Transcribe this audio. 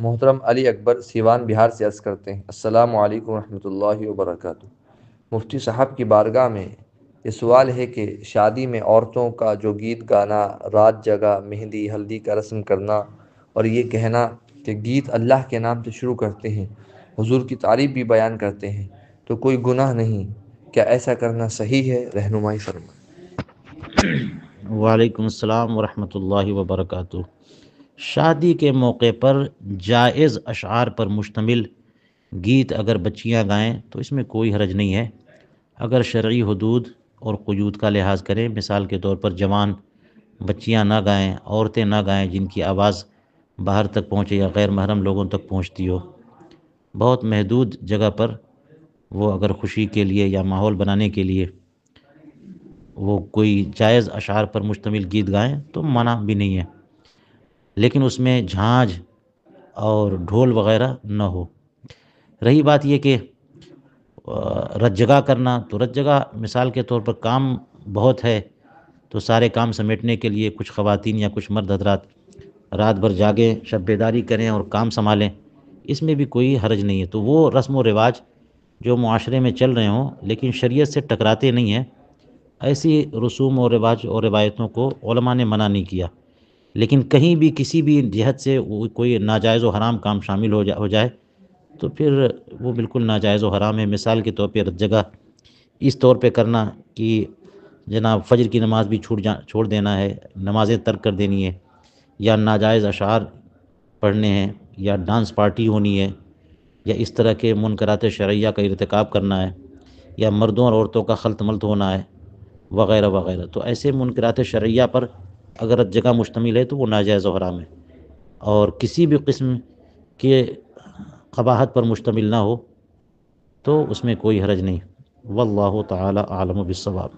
محترم علی اکبر سیوان بہار سے عرض کرتے ہیں، السلام علیکم ورحمۃ اللہ وبرکاتہ۔ مفتی صاحب کی بارگاہ میں یہ سوال ہے کہ شادی میں عورتوں کا جو گیت گانا، رات جگا، مہندی ہلدی کا رسم کرنا اور یہ کہنا کہ گیت اللہ کے نام سے شروع کرتے ہیں، حضور کی تعریف بھی بیان کرتے ہیں، تو کوئی گناہ نہیں، کیا ایسا کرنا صحیح ہے؟ رہنمائی فرمائیں۔ وعلیکم السلام ورحمۃ اللہ وبرکاتہ۔ شادی کے موقع پر جائز اشعار پر مشتمل گیت اگر بچیاں گائیں تو اس میں کوئی حرج نہیں ہے، اگر شرعی حدود اور قیود کا لحاظ کریں۔ مثال کے طور پر جوان بچیاں نہ گائیں، عورتیں نہ گائیں جن کی آواز باہر تک پہنچے یا غیر محرم لوگوں تک پہنچتی ہو۔ بہت محدود جگہ پر وہ اگر خوشی کے لیے یا ماحول بنانے کے لیے وہ کوئی جائز اشعار پر مشتمل گیت گائیں تو منع بھی نہیں ہے، لیکن اس میں جھانجھ اور ڈھول وغیرہ نہ ہو۔ رہی بات یہ کہ رت جگا کرنا، تو رت جگا مثال کے طور پر کام بہت ہے تو سارے کام سمیٹنے کے لیے کچھ خواتین یا کچھ مرد حضرات رات بھر جاگیں، شب بیداری کریں اور کام سنبھالیں، اس میں بھی کوئی حرج نہیں ہے۔ تو وہ رسم و رواج جو معاشرے میں چل رہے ہوں لیکن شریعت سے ٹکراتے نہیں ہیں، ایسی رسوم و رواج اور روایتوں کو علماء نے منع نہیں کیا۔ لیکن کہیں بھی کسی بھی جہت سے کوئی ناجائز و حرام کام شامل ہو جائے تو پھر وہ بالکل ناجائز و حرام ہے۔ مثال کے طور پہ جگہ اس طور پہ کرنا کہ جناب فجر کی نماز بھی چھوڑ دینا ہے، نمازیں ترک کر دینی ہے، یا ناجائز اشعار پڑھنے ہیں، یا ڈانس پارٹی ہونی ہے، یا اس طرح کے منکرات شرعیہ کا ارتکاب کرنا ہے، یا مردوں اور عورتوں کا خلط ملط ہونا ہے وغیرہ وغیرہ۔ تو ایسے منکرات شرعیہ پر اگر جگہ مشتمل ہے تو وہ ناجائز و حرام ہے، اور کسی بھی قسم کے قباحت پر مشتمل نہ ہو تو اس میں کوئی حرج نہیں۔ واللہ تعالی اعلم بالصواب۔